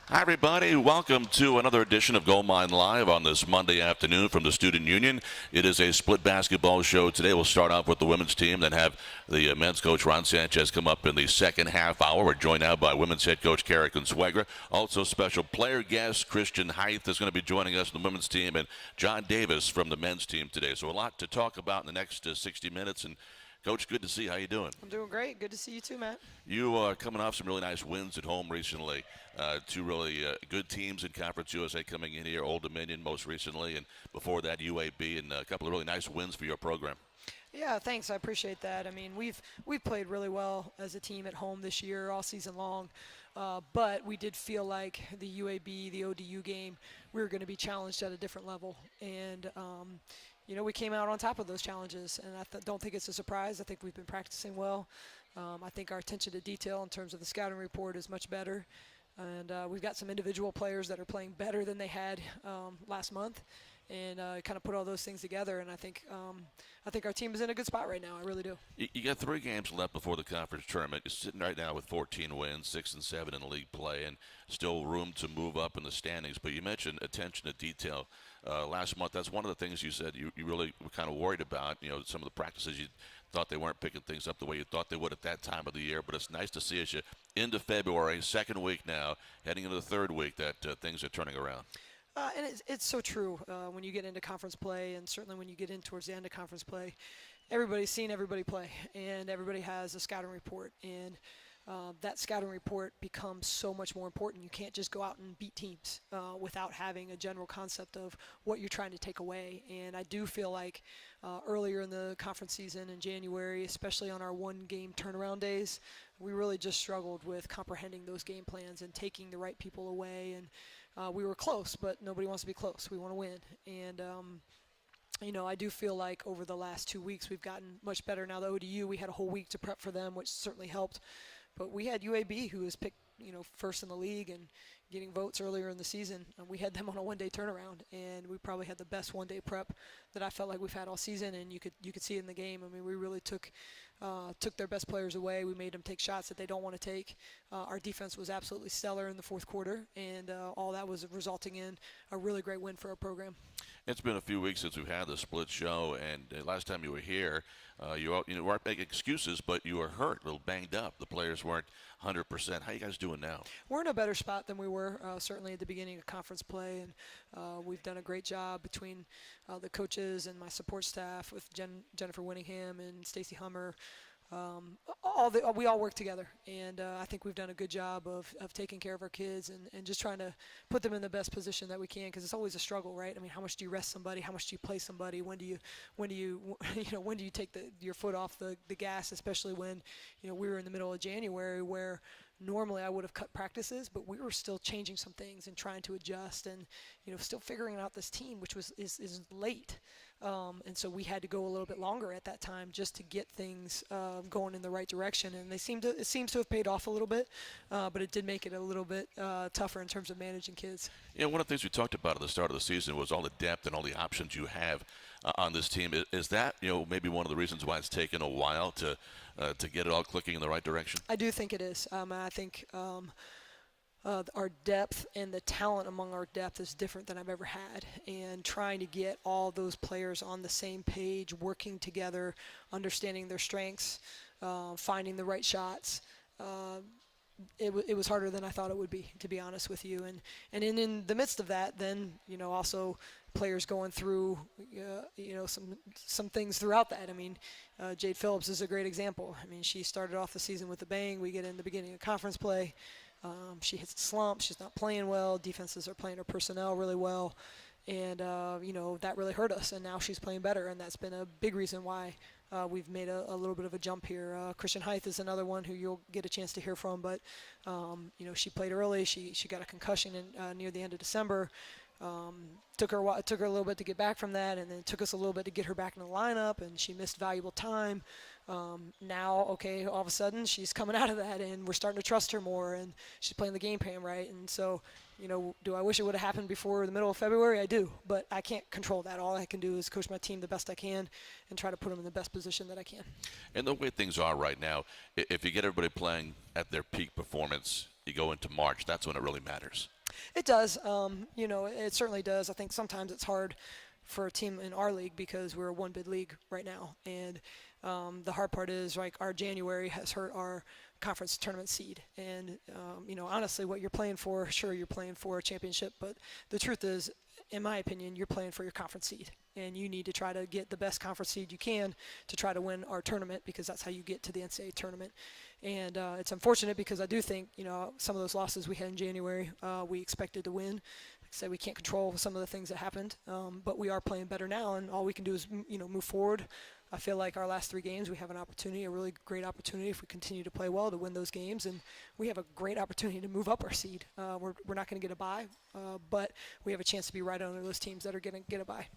Hi, everybody. Welcome to another edition of Gold Mine Live on this Monday afternoon from the Student Union. It is a split basketball show today. We'll start off with the women's team, then have the men's coach, Ron Sanchez, come up in the second half hour. We're joined now by women's head coach, Cara Consuegra. Also, special player guest, Hithe is going to be joining us in the women's team, and John Davis from the men's team today. So a lot to talk about in the next 60 minutes. And Coach, good to see you. How you doing? I'm doing great. Good to see you too, Matt. You are coming off some really nice wins at home recently. Two really good teams in Conference USA coming in here, Old Dominion most recently, and before that UAB, and a couple of really nice wins for your program. Yeah, thanks. I appreciate that. I mean, we've played really well as a team at home this year, all season long. But we did feel like the UAB, the ODU game, we were going to be challenged at a different level. And we came out on top of those challenges, and I don't think it's a surprise. I think we've been practicing well. I think our attention to detail in terms of the scouting report is much better. And we've got some individual players that are playing better than they had last month, and kind of put all those things together. And I think our team is in a good spot right now. I really do. You got 3 games left before the conference tournament. You're sitting right now with 14 wins, 6 and 7 in league play, and still room to move up in the standings. But you mentioned attention to detail last month. That's one of the things you said you really were kind of worried about. You know, some of the practices you thought they weren't picking things up the way you thought they would at that time of the year. But it's nice to see as you into February, second week now, heading into the third week, that things are turning around. And it's so true when you get into conference play, and certainly when you get in towards the end of conference play, everybody's seen everybody play, and everybody has a scouting report, and that scouting report becomes so much more important. You can't just go out and beat teams without having a general concept of what you're trying to take away. And I do feel like earlier in the conference season in January, especially on our one-game turnaround days, we really just struggled with comprehending those game plans and taking the right people away. And we were close, but nobody wants to be close. We want to win. And I do feel like over the last 2 weeks we've gotten much better. Now the ODU, we had a whole week to prep for them, which certainly helped. But we had UAB, who was picked, first in the league and getting votes earlier in the season. And we had them on a one-day turnaround, and we probably had the best one-day prep that I felt like we've had all season. And you could see it in the game. I mean, we really took their best players away. We made them take shots that they don't want to take. Our defense was absolutely stellar in the fourth quarter, and all that was resulting in a really great win for our program. It's been a few weeks since we've had the split show, and last time you were here, you weren't making excuses, but you were hurt, a little banged up. The players weren't 100%. How you guys doing now? We're in a better spot than we were certainly at the beginning of conference play, and we've done a great job between the coaches and my support staff with Jennifer Winningham and Stacy Hummer. We all work together, and I think we've done a good job of taking care of our kids and just trying to put them in the best position that we can, because it's always a struggle, right? I mean, how much do you rest somebody? How much do you play somebody? When do you when do you take your foot off the gas, especially when we were in the middle of January, where normally I would have cut practices, but we were still changing some things and trying to adjust, and still figuring out this team, which is late. And so we had to go a little bit longer at that time just to get things going in the right direction. And it seems to have paid off a little bit, but it did make it a little bit tougher in terms of managing kids. One of the things we talked about at the start of the season was all the depth and all the options you have on this team. Is that maybe one of the reasons why it's taken a while to get it all clicking in the right direction? I do think it is. I think our depth and the talent among our depth is different than I've ever had, and trying to get all those players on the same page, working together, understanding their strengths, finding the right shots. It was harder than I thought it would be, to be honest with you. And in the midst of that, then also players going through some things throughout that. I mean, Jade Phillips is a great example. I mean, she started off the season with a bang. We get in the beginning of conference play. She hits a slump. She's not playing well. Defenses are playing her personnel really well. And, that really hurt us. And now she's playing better, and that's been a big reason why we've made a little bit of a jump here. Hithe is another one who you'll get a chance to hear from. But, she played early. She got a concussion near the end of December. Took her a little bit to get back from that, and then it took us a little bit to get her back in the lineup, and she missed valuable time. Now, all of a sudden she's coming out of that, and we're starting to trust her more, and she's playing the game plan right. And so, do I wish it would have happened before the middle of February? I do, but I can't control that. All I can do is coach my team the best I can and try to put them in the best position that I can. And the way things are right now, if you get everybody playing at their peak performance, you go into March, that's when it really matters. It does. It certainly does. I think sometimes it's hard for a team in our league because we're a one bid league right now, and the hard part is like our January has hurt our conference tournament seed. And honestly, what you're playing for, sure, you're playing for a championship, but the truth is, in my opinion, you're playing for your conference seed, and you need to try to get the best conference seed you can to try to win our tournament, because that's how you get to the NCAA tournament. And it's unfortunate because I do think, some of those losses we had in January, we expected to win. Like I said, we can't control some of the things that happened, but we are playing better now, and all we can do is, move forward. I feel like our last 3 games, we have an opportunity, a really great opportunity, if we continue to play well, to win those games, and we have a great opportunity to move up our seed. We're not going to get a bye, but we have a chance to be right under those teams that are going to get a bye.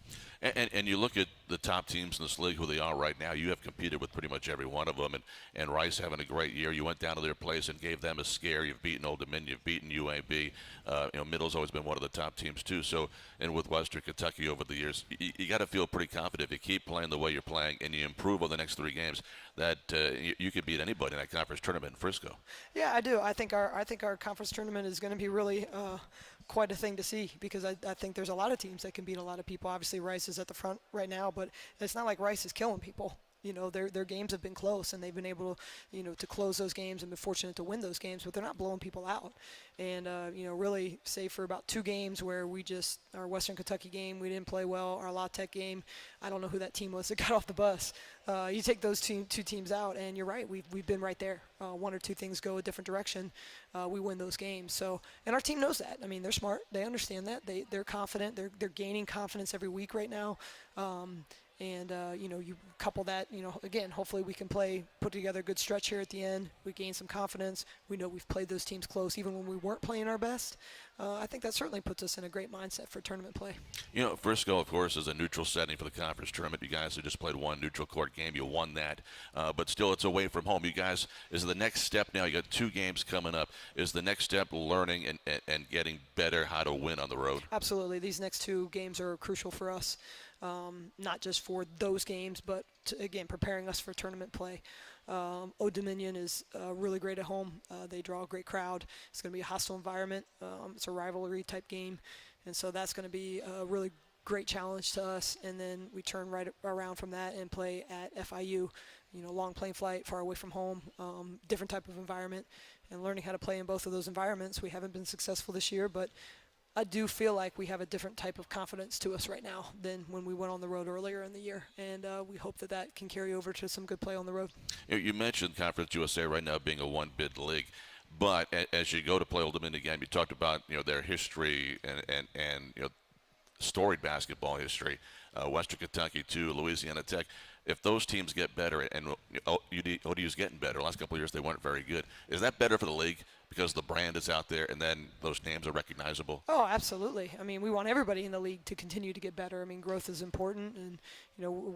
And you look at the top teams in this league, who they are right now. You have competed with pretty much every one of them, and Rice having a great year. You went down to their place and gave them a scare. You've beaten Old Dominion, you've beaten UAB. Middle's always been one of the top teams too. So, and with Western Kentucky over the years, you got to feel pretty confident if you keep playing the way you're playing and you improve on the next 3 games that you could beat anybody in that conference tournament in Frisco. Yeah, I do. I think our conference tournament is going to be really quite a thing to see, because I think there's a lot of teams that can beat a lot of people. Obviously, Rice is at the front right now, but it's not like Rice is killing people. Their games have been close, and they've been able to, to close those games and been fortunate to win those games, but they're not blowing people out. And, really, save for about 2 games where our Western Kentucky game, we didn't play well. Our La Tech game, I don't know who that team was that got off the bus. You take those two teams out, and you're right, we've been right there. 1 or 2 things go a different direction, we win those games. So, and our team knows that. I mean, they're smart. They understand that. They're confident. They're gaining confidence every week right now. And, you couple that, again, hopefully we can put together a good stretch here at the end. We gain some confidence. We know we've played those teams close even when we weren't playing our best. I think that certainly puts us in a great mindset for tournament play. Frisco, of course, is a neutral setting for the conference tournament. You guys have just played 1 neutral court game. You won that. But still, it's away from home. You guys, is the next step now, you got 2 games coming up. Is the next step learning and getting better how to win on the road? Absolutely. These next 2 games are crucial for us. Not just for those games, but again, preparing us for tournament play. Old Dominion is really great at home. They draw a great crowd. It's going to be a hostile environment. It's a rivalry type game, and so that's going to be a really great challenge to us. And then we turn right around from that and play at FIU. Long plane flight, far away from home, different type of environment, and learning how to play in both of those environments. We haven't been successful this year, but I do feel like we have a different type of confidence to us right now than when we went on the road earlier in the year, and we hope that can carry over to some good play on the road. You mentioned Conference USA right now being a 1-bid league, but as you go to play Old Dominion again, you talked about their history and storied basketball history. Western Kentucky too, Louisiana Tech. If those teams get better, and ODU's getting better, the last couple of years they weren't very good. Is that better for the league because the brand is out there and then those names are recognizable? Oh, absolutely. I mean, we want everybody in the league to continue to get better. I mean, growth is important, and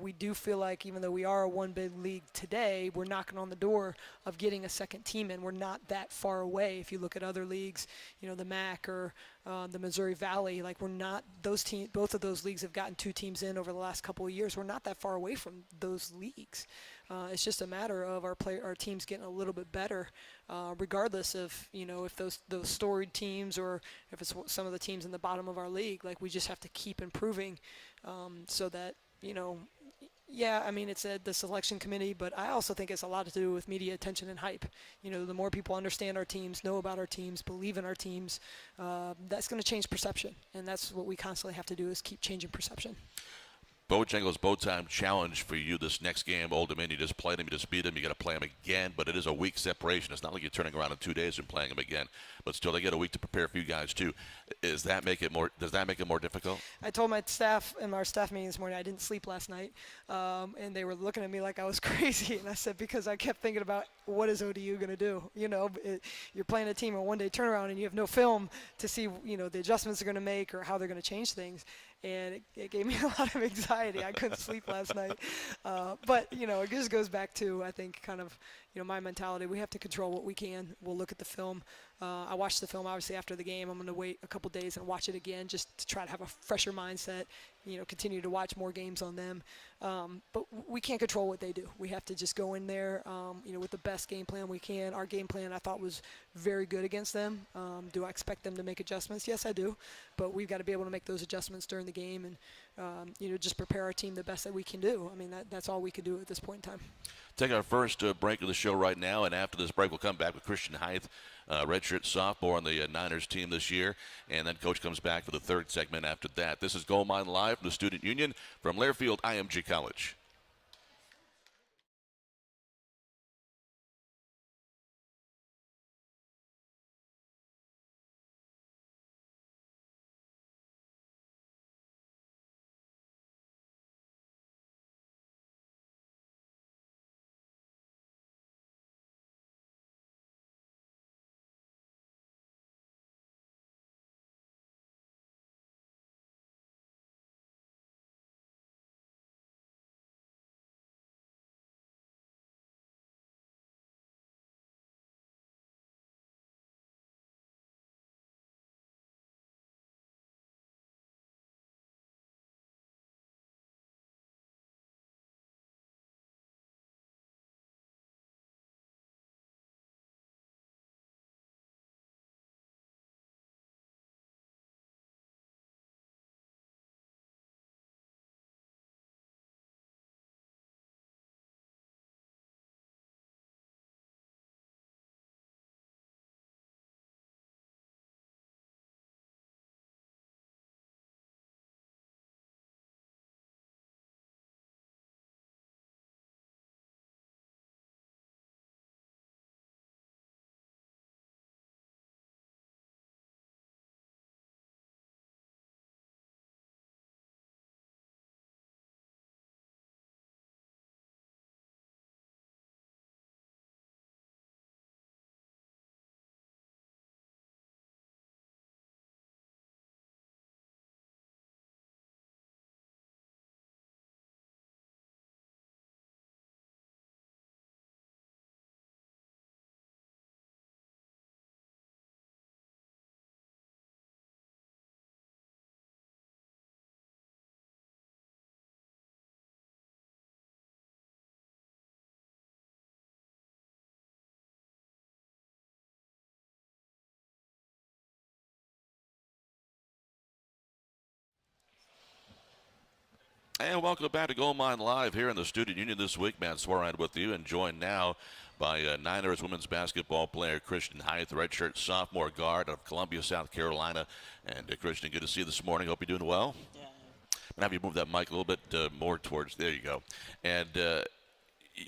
we do feel like even though we are a 1-bid league today, we're knocking on the door of getting a second team in. We're not that far away. If you look at other leagues, the MAC or the Missouri Valley, like we're not those teams. Both of those leagues have gotten 2 teams in over the last couple of years. We're not that far away from those leagues. It's just a matter of our teams getting a little bit better, regardless of if those storied teams or if it's some of the teams in the bottom of our league. Like we just have to keep improving, so that yeah, I mean it's the selection committee, but I also think it's a lot to do with media attention and hype. The more people understand our teams, know about our teams, believe in our teams, that's going to change perception, and that's what we constantly have to do is keep changing perception. Bojangles Bowtime challenge for you this next game. Old Dominion, you just played them, you just beat them, you got to play them again, but it is a week separation. It's not like you're turning around in 2 days and playing them again, but still they get a week to prepare for you guys too. Does that make it more difficult? I told my staff in our staff meeting this morning I didn't sleep last night, and they were looking at me like I was crazy, and I said because I kept thinking about what is ODU going to do. You're playing a team in a 1-day turnaround and you have no film to see the adjustments they're going to make or how they're going to change things. And it gave me a lot of anxiety. I couldn't sleep last night. But, it just goes back to, I think, kind of, my mentality, we have to control what we can. We'll look at the film. I watched the film, obviously, after the game. I'm going to wait a couple days and watch it again just to try to have a fresher mindset, continue to watch more games on them. But we can't control what they do. We have to just go in there, with the best game plan we can. Our game plan, I thought, was very good against them. Do I expect them to make adjustments? Yes, I do. But we've got to be able to make those adjustments during the game and, just prepare our team the best that we can do. I mean, that's all we can do at this point in time. Take our first break of the show right now, and after this break, we'll come back with Christian Hithe, redshirt sophomore on the Niners team this year, and then Coach comes back for the third segment after that. This is Gold Mine Live from the Student Union from Lairfield IMG College. And welcome back to Gold Mine Live here in the Student Union this week. Matt Sweirad with you, and joined now by Niners women's basketball player Christian Hithe, redshirt sophomore guard of Columbia, South Carolina. And Christian, good to see you this morning. Hope you're doing well. Yeah. I'm going to have you move that mic a little bit more towards, there you go. And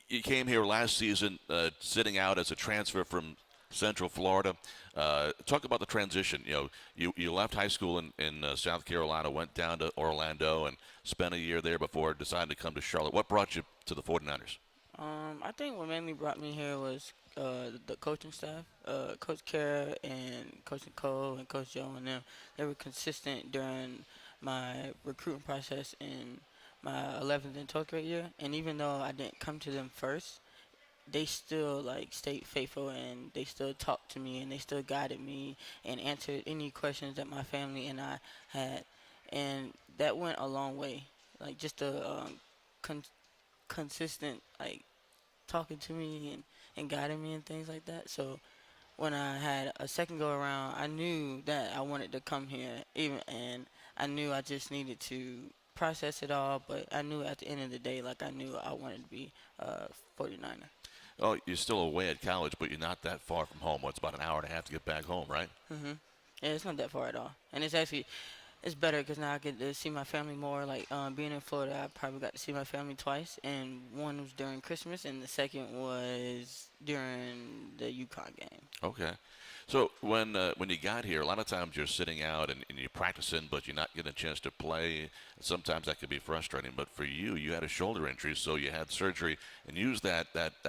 you came here last season sitting out as a transfer from Central Florida. Talk about the transition. You left high school in South Carolina, went down to Orlando, and spent a year there before deciding to come to Charlotte. What brought you to the 49ers? I think what mainly brought me here was the coaching staff, Coach Cara and Coach Nicole and Coach Joe and them. They were consistent during my recruiting process in my 11th and 12th grade year. And even though I didn't come to them first, they still stayed faithful, and they still talked to me, and they still guided me and answered any questions that my family and I had. And that went a long way. Just a consistent talking to me and guiding me and things like that. So when I had a second go around, I knew that I wanted to come here, and I knew I just needed to process it all. But I knew at the end of the day, I knew I wanted to be a 49er. Oh, you're still away at college, but you're not that far from home. It's about an hour and a half to get back home, right? Mm-hmm. Yeah, it's not that far at all. And it's better because now I get to see my family more. Being in Florida, I probably got to see my family twice, and one was during Christmas, and the second was during the UConn game. Okay. So when you got here, a lot of times you're sitting out and you're practicing, but you're not getting a chance to play. Sometimes that could be frustrating. But for you, you had a shoulder injury, so you had surgery and used that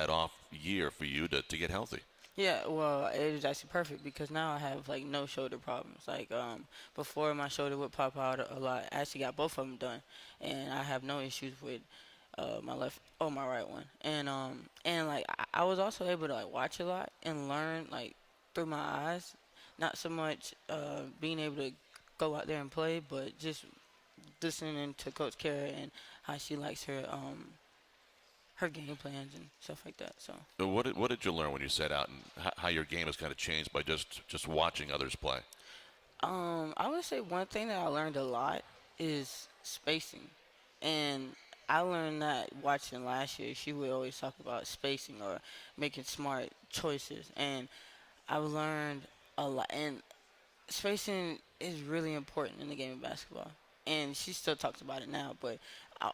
off year for you to get healthy. Yeah, well, it was actually perfect because now I have no shoulder problems. Before my shoulder would pop out a lot. I actually got both of them done, and I have no issues with my right one, and like I was also able to like watch a lot and learn like through my eyes, not so much being able to go out there and play, but just listening to Coach Cara and how she likes her game plans and stuff like that. So So what did you learn when you set out, and how your game has kind of changed by just watching others play? I would say one thing that I learned a lot is spacing, and I learned that watching last year. She would always talk about spacing or making smart choices, and I've learned a lot. And spacing is really important in the game of basketball, and she still talks about it now. But I,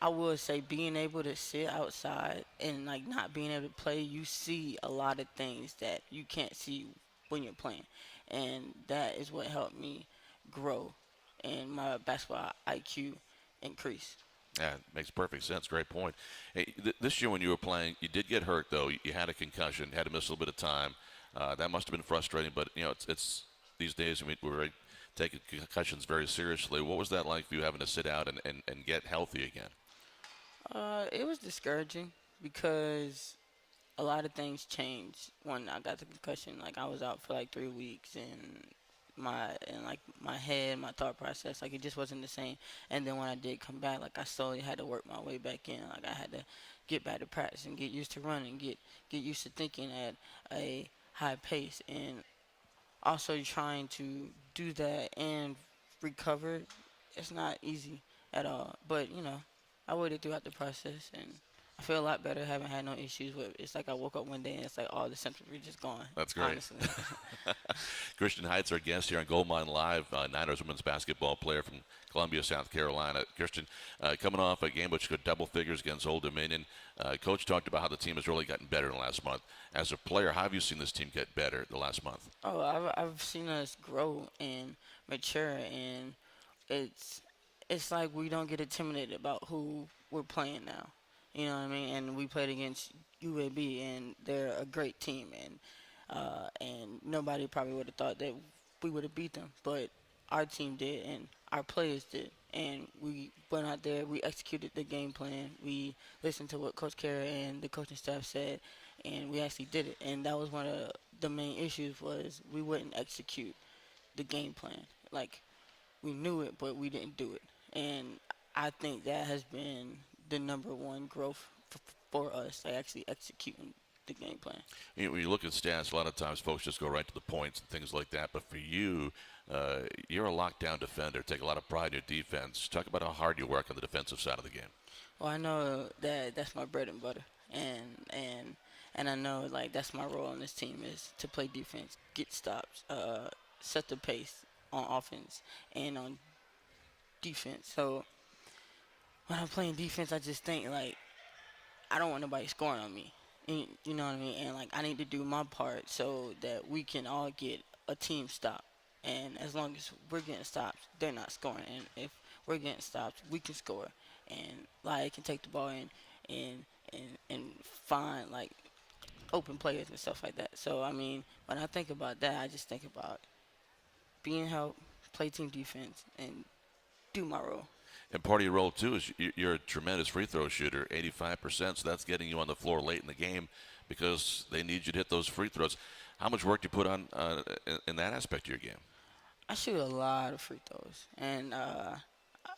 I would say being able to sit outside and like not being able to play, you see a lot of things that you can't see when you're playing, and that is what helped me grow and my basketball IQ increase. Yeah, makes perfect sense. Great point. Hey, this year when you were playing, you did get hurt though. You had a concussion, had to miss a little bit of time. That must have been frustrating. But it's these days. I mean, we're taking concussions very seriously. What was that like for you having to sit out and get healthy again? It was discouraging because a lot of things changed when I got the concussion. Like I was out for like 3 weeks, and my head, my thought process, like it just wasn't the same. And then when I did come back, like I slowly had to work my way back in. Like I had to get back to practice and get used to running, get used to thinking at a high pace, and also trying to do that and recover. It's not easy at all, but I waited throughout the process, and I feel a lot better. Haven't had no issues with. It's like I woke up one day and it's like all the symptoms were just gone. That's great. Honestly. Christian Heights, our guest here on Gold Mine Live, Niners women's basketball player from Columbia, South Carolina. Christian, coming off a game which could double figures against Old Dominion. Coach talked about how the team has really gotten better in the last month. As a player, how have you seen this team get better the last month? Oh, I've seen us grow and mature, and it's it's like we don't get intimidated about who we're playing now. You know what I mean? And we played against UAB, and they're a great team, and nobody probably would have thought that we would have beat them, but our team did, and our players did, and we went out there, we executed the game plan, we listened to what Coach Cara and the coaching staff said, and we actually did it. And that was one of the main issues was we wouldn't execute the game plan. Like we knew it, but we didn't do it. And I think that has been the number one growth for us, like actually executing the game plan. When you look at stats, a lot of times folks just go right to the points and things like that. But for you, you're a lockdown defender. Take a lot of pride in your defense. Talk about how hard you work on the defensive side of the game. Well, I know that that's my bread and butter, and I know like that's my role on this team is to play defense, get stops, set the pace on offense and on defense. So when I'm playing defense, I just think like I don't want nobody scoring on me. And, you know what I mean? And like I need to do my part so that we can all get a team stop. And as long as we're getting stops, they're not scoring. And if we're getting stops, we can score. And like can take the ball and find like open players and stuff like that. So I mean, when I think about that, I just think about being help, play team defense, and do my role. And part of your role, too, is you're a tremendous free throw shooter, 85%, so that's getting you on the floor late in the game because they need you to hit those free throws. How much work do you put on in that aspect of your game? I shoot a lot of free throws, and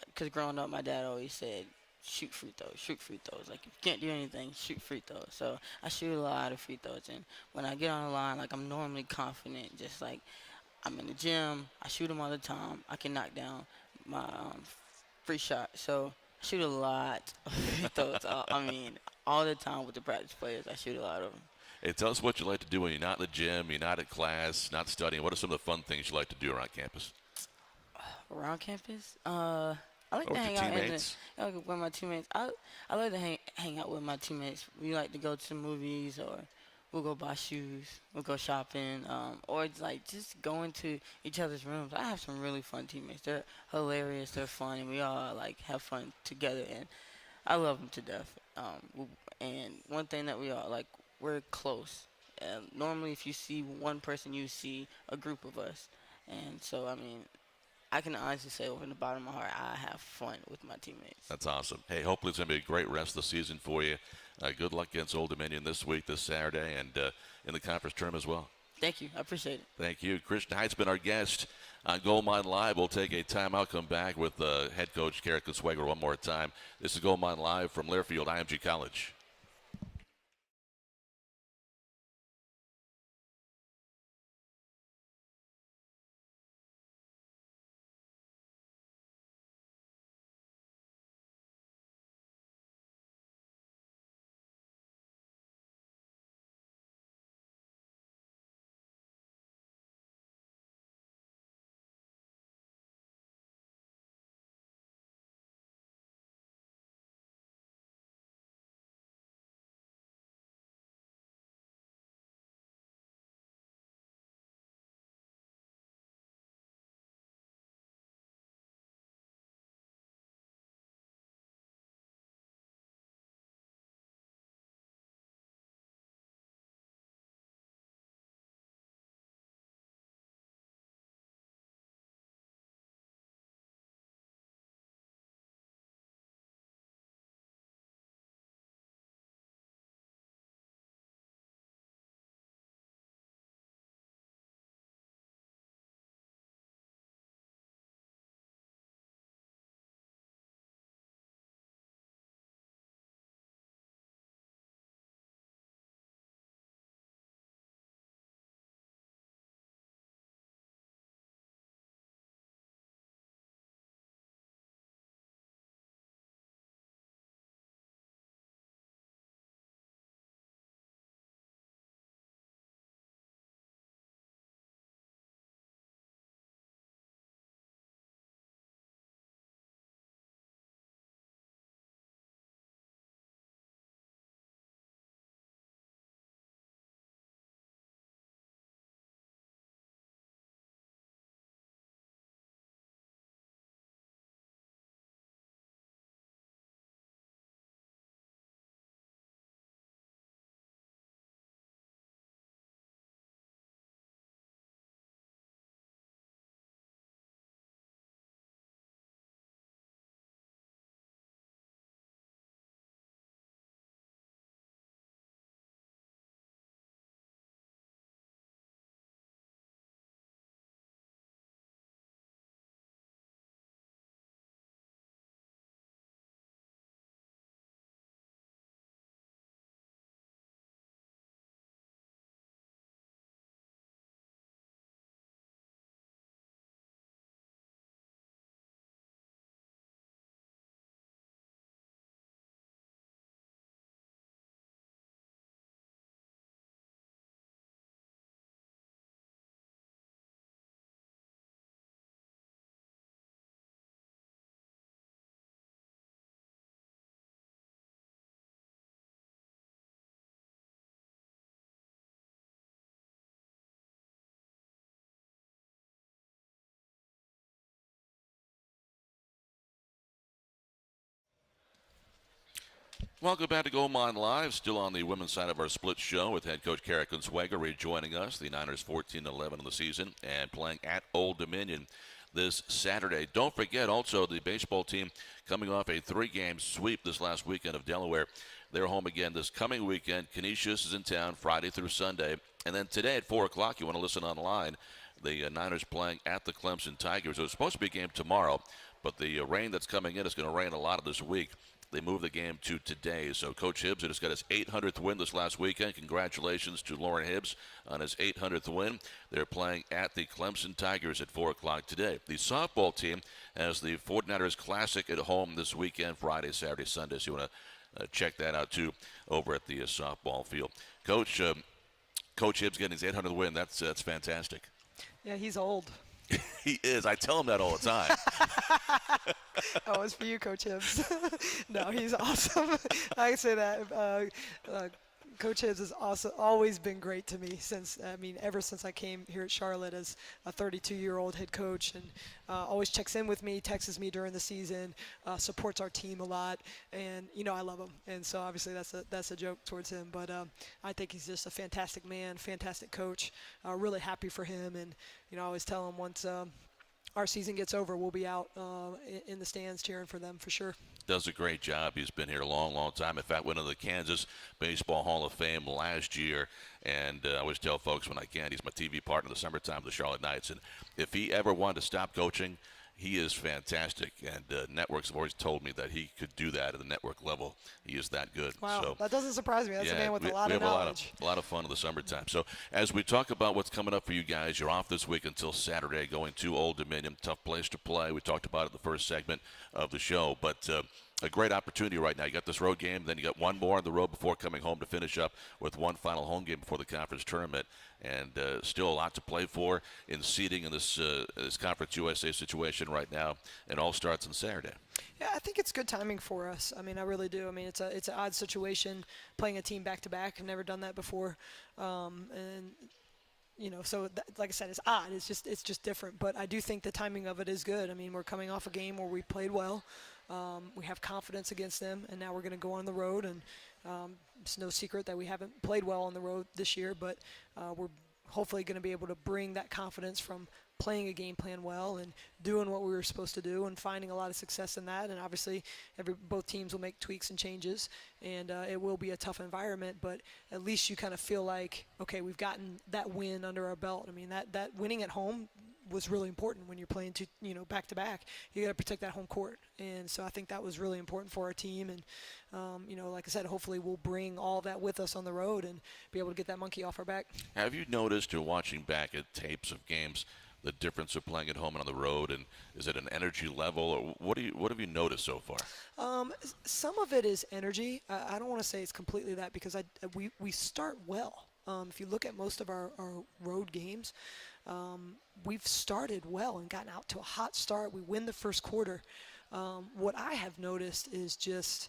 because growing up, my dad always said, shoot free throws, shoot free throws. Like, if you can't do anything, shoot free throws. So I shoot a lot of free throws, and when I get on the line, like, I'm normally confident, just like I'm in the gym, I shoot them all the time. I can knock down my free shot. So I shoot a lot of free throws. I mean, all the time with the practice players, I shoot a lot of them. Hey, tell us what you like to do when you're not in the gym, you're not at class, not studying. What are some of the fun things you like to do around campus? Around campus, I like Or to with hang your out teammates? with my teammates. I like to hang out with my teammates. We like to go to movies, or we'll go buy shoes, we'll go shopping, or it's like just go into each other's rooms. I have some really fun teammates. They're hilarious, they're fun, and we all like have fun together, and I love them to death. And one thing that we are like, we're close. Normally, if you see one person, you see a group of us, and so I mean, I can honestly say from the bottom of my heart, I have fun with my teammates. That's awesome. Hey, hopefully it's going to be a great rest of the season for you. Good luck against Old Dominion this week, this Saturday, and in the conference term as well. Thank you. I appreciate it. Thank you. Christian Hithe's been our guest on Gold Mine Live. We'll take a timeout, come back with head coach Cara Consuegra one more time. This is Gold Mine Live from Learfield IMG College. Welcome back to Gold Mine Live. Still on the women's side of our split show with head coach Cara Consuegra rejoining us. The Niners 14-11 in the season and playing at Old Dominion this Saturday. Don't forget also the baseball team coming off a 3-game sweep this last weekend of Delaware. They're home again this coming weekend. Canisius is in town Friday through Sunday. And then today at 4 o'clock, you want to listen online, the Niners playing at the Clemson Tigers. So it's supposed to be a game tomorrow, but the rain that's coming in is going to rain a lot of this week. They moved the game to today. So Coach Hibbs just got his 800th win this last weekend. Congratulations to Lauren Hibbs on his 800th win. They're playing at the Clemson Tigers at 4 o'clock today. The softball team has the 49ers Classic at home this weekend, Friday, Saturday, Sunday. So you want to check that out, too, over at the softball field. Coach Hibbs getting his 800th win. That's fantastic. Yeah, he's old. He is. I tell him that all the time. Oh, it's for you, Coach Hibbs. No, he's awesome. I say that. Coach Hibbs has also always been great to me ever since I came here at Charlotte as a 32-year-old head coach, and always checks in with me, texts me during the season, supports our team a lot, and I love him, and so obviously that's a joke towards him, but I think he's just a fantastic man, fantastic coach. Really happy for him, and I always tell him once our season gets over, we'll be out in the stands cheering for them for sure. Does a great job. He's been here a long, long time. In fact, went to the Kansas Baseball Hall of Fame last year. And I always tell folks when I can, he's my TV partner in the summertime of the Charlotte Knights. And if he ever wanted to stop coaching, he is fantastic. And networks have always told me that he could do that at the network level. He is that good. Wow, so, that doesn't surprise me. That's a man with a lot of knowledge. A lot of fun in the summertime. So as we talk about what's coming up for you guys, you're off this week until Saturday, going to Old Dominion. Tough place to play. We talked about it in the first segment of the show. But a great opportunity right now. You got this road game, then you got one more on the road before coming home to finish up with one final home game before the conference tournament. And still a lot to play for in seeding in this Conference USA situation right now. It all starts on Saturday. Yeah, I think it's good timing for us. I mean, I really do. I mean, it's an odd situation playing a team back-to-back. I've never done that before. And so like I said, it's odd. It's just different. But I do think the timing of it is good. I mean, we're coming off a game where we played well. We have confidence against them, and now we're going to go on the road. And it's no secret that we haven't played well on the road this year, but we're hopefully going to be able to bring that confidence from playing a game plan well and doing what we were supposed to do and finding a lot of success in that. And obviously both teams will make tweaks and changes, and it will be a tough environment, but at least you kind of feel like, okay, we've gotten that win under our belt. I mean, that winning at home was really important when you're playing back to back. You got to protect that home court, and so I think that was really important for our team. And like I said, hopefully we'll bring all that with us on the road and be able to get that monkey off our back. Have you noticed, or watching back at tapes of games, the difference of playing at home and on the road, and is it an energy level, or what have you noticed so far? Some of it is energy. I don't want to say it's completely that, because we start well. If you look at most of our road games, we've started well and gotten out to a hot start. We win the first quarter. What I have noticed is just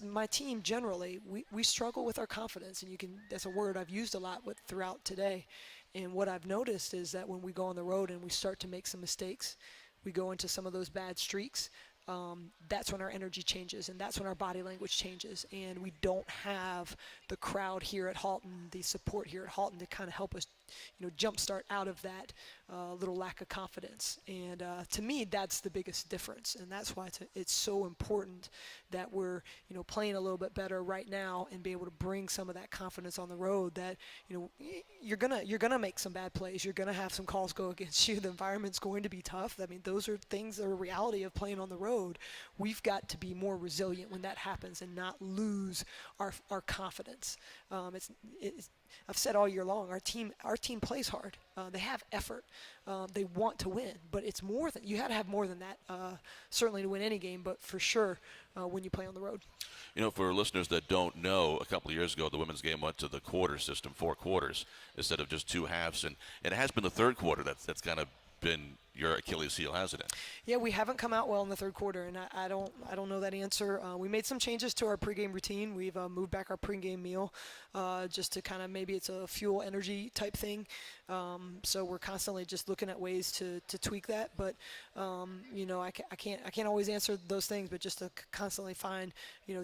my team generally, we struggle with our confidence, and that's a word I've used a lot throughout today. And what I've noticed is that when we go on the road and we start to make some mistakes, we go into some of those bad streaks, that's when our energy changes, and that's when our body language changes, and we don't have the crowd here at Halton, the support here at Halton to kind of help us, jumpstart out of that little lack of confidence. And to me, that's the biggest difference, and that's why it's so important that we're, playing a little bit better right now and be able to bring some of that confidence on the road. That you're gonna make some bad plays, you're gonna have some calls go against you. The environment's going to be tough. I mean, those are things that are a reality of playing on the road. We've got to be more resilient when that happens and not lose our confidence. I've said all year long, our team plays hard. They have effort. They want to win, but it's more than you had to have more than that. Certainly to win any game, but for sure when you play on the road. For listeners that don't know, a couple of years ago the women's game went to the quarter system, 4 quarters instead of just 2 halves, and it has been the third quarter that's kind of been your Achilles heel, hasn't it? Yeah, we haven't come out well in the third quarter, and I don't know that answer. We made some changes to our pregame routine. We've moved back our pregame meal just to kind of, maybe it's a fuel energy type thing. So we're constantly just looking at ways to tweak that. But I can't always answer those things, but just to constantly find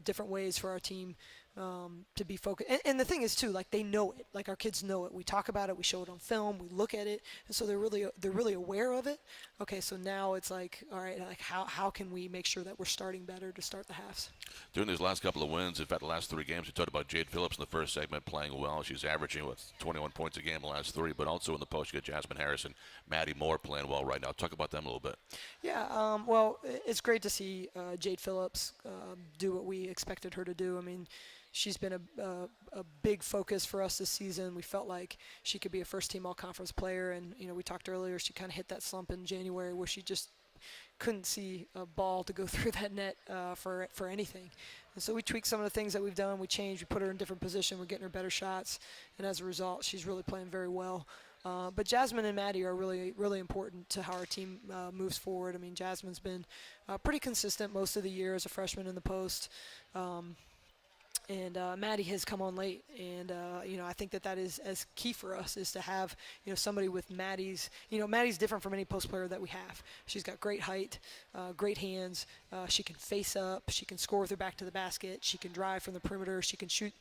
different ways for our team to be focused. And the thing is too, like, they know it. Like, our kids know it. We talk about it. We show it on film. We look at it, and so they're really aware of it. Okay, so now it's like, all right, like how can we make sure that we're starting better to start the halves? During these last couple of wins, in fact, the last 3 games, we talked about Jade Phillips in the first segment playing well. She's averaging 21 points a game in the last 3, but also in the post you got Jasmine Harris and Maddie Moore playing well right now. Talk about them a little bit. Yeah, well, it's great to see Jade Phillips do what we expected her to do. I mean, she's been a big focus for us this season. We felt like she could be a first-team all-conference player, and we talked earlier, she kind of hit that slump in January where she just couldn't see a ball to go through that net for anything. And so we tweaked some of the things that we've done. We changed. We put her in a different position. We're getting her better shots, and as a result, she's really playing very well. But Jasmine and Maddie are really, really important to how our team moves forward. I mean, Jasmine's been pretty consistent most of the year as a freshman in the post. And Maddie has come on late, and I think that is as key for us is to have somebody with Maddie's. Maddie's different from any post player that we have. She's got great height, great hands. She can face up. She can score with her back to the basket. She can drive from the perimeter. She can shoot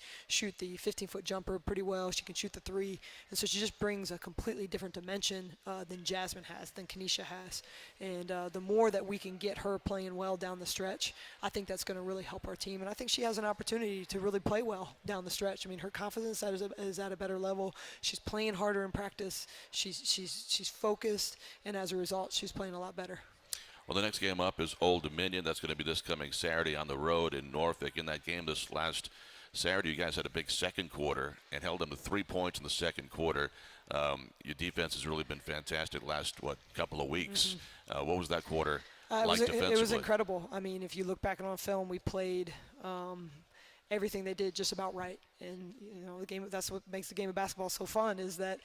the 15-foot jumper pretty well. She can shoot the three, and so she just brings a completely different dimension than Jasmine has, than Kenesha has. And the more that we can get her playing well down the stretch, I think that's going to really help our team. And I think she has an opportunity to really play well down the stretch. I mean, her confidence is at a better level. She's playing harder in practice. She's focused, and as a result, she's playing a lot better. Well, the next game up is Old Dominion. That's going to be this coming Saturday on the road in Norfolk. In that game this last Saturday, you guys had a big second quarter and held them to 3 points in the second quarter. Your defense has really been fantastic the last, couple of weeks. What was that quarter like defensively? It was incredible. I mean, if you look back on film, we played everything they did just about right. And, the game, that's what makes the game of basketball so fun, is that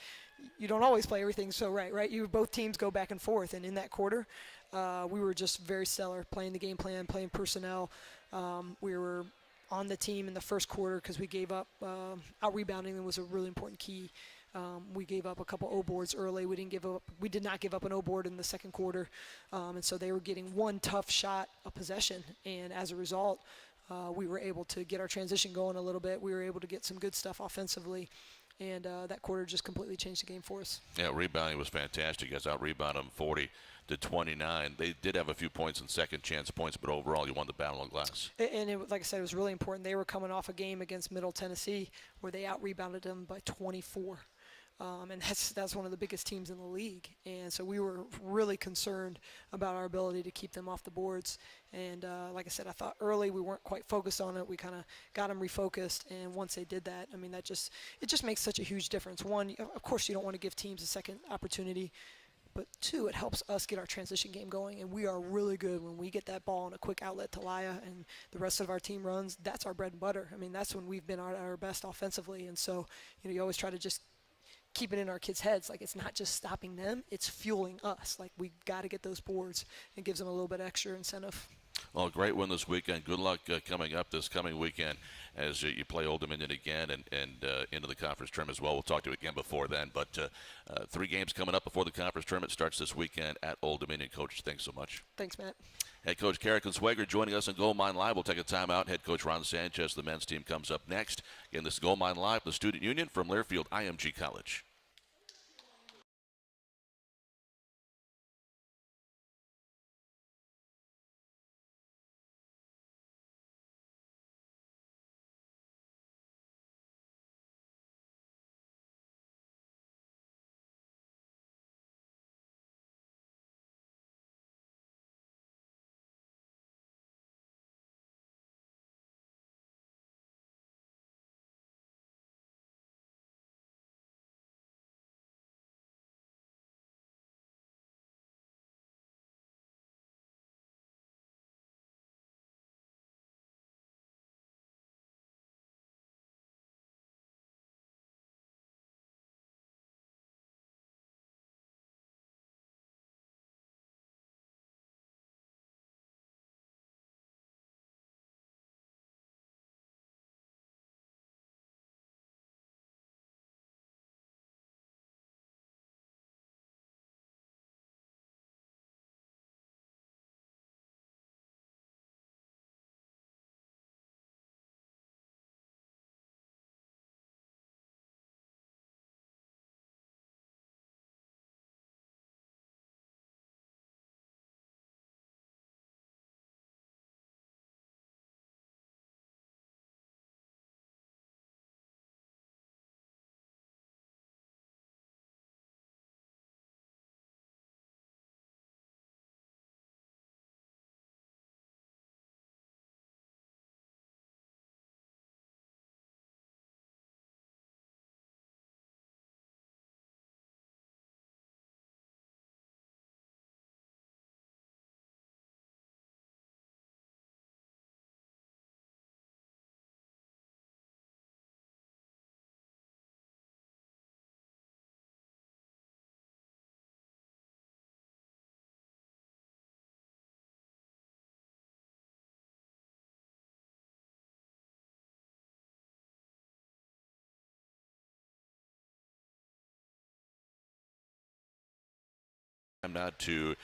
you don't always play everything so right? Both teams go back and forth. And in that quarter, we were just very stellar, playing the game plan, playing personnel. We were on the team in the first quarter because we gave up. Out-rebounding was a really important key. We gave up a couple O boards early. We did not give up an O board in the second quarter, and so they were getting one tough shot a possession. And as a result, we were able to get our transition going a little bit. We were able to get some good stuff offensively, and that quarter just completely changed the game for us. Yeah, rebounding was fantastic. You guys out-rebounded them 40-29. They did have a few points in second chance points, but overall you won the battle on glass. And like I said, it was really important. They were coming off a game against Middle Tennessee where they out-rebounded them by 24. And that's one of the biggest teams in the league. And so we were really concerned about our ability to keep them off the boards. And like I said, I thought early we weren't quite focused on it. We kind of got them refocused. And once they did that, I mean, it just makes such a huge difference. One, of course, you don't want to give teams a second opportunity. But two, it helps us get our transition game going, and we are really good when we get that ball on a quick outlet to Laya and the rest of our team runs. That's our bread and butter. I mean, that's when we've been at our best offensively. And so, you always try to just keep it in our kids' heads. Like, it's not just stopping them, it's fueling us. Like, we got to get those boards. It gives them a little bit extra incentive. Well, great win this weekend. Good luck coming up this coming weekend as you play Old Dominion again and into the conference tournament as well. We'll talk to you again before then. But 3 games coming up before the conference tournament starts this weekend at Old Dominion. Coach, thanks so much. Thanks, Matt. Head coach Cara Consuegra joining us on Gold Mine Live. We'll take a timeout. Head coach Ron Sanchez, the men's team, comes up next. Again, this is Gold Mine Live, the Student Union from Learfield IMG College. Time now to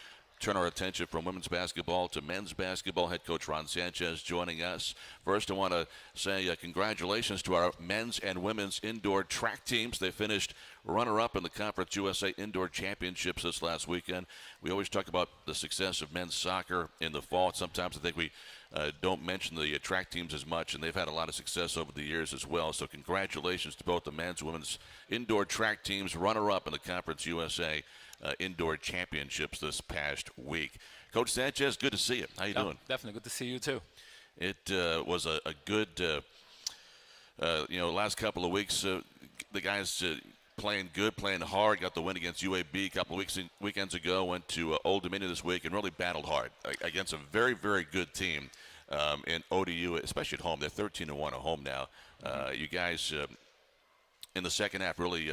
turn our attention from women's basketball to men's basketball. Head coach Ron Sanchez joining us. First, I want to say congratulations to our men's and women's indoor track teams. They finished runner-up in the Conference USA Indoor Championships this last weekend. We always talk about the success of men's soccer in the fall. Sometimes I think we don't mention the track teams as much, and they've had a lot of success over the years as well. So congratulations to both the men's and women's indoor track teams, runner-up in the Conference USA Indoor Championships this past week. Coach Sanchez, good to see you. How you doing? Definitely good to see you too. It was a good, last couple of weeks. The guys playing good, playing hard. Got the win against UAB a couple of weekends ago. Went to Old Dominion this week and really battled hard against a very, very good team in ODU, especially at home. They're 13-1 at home now. You guys in the second half really.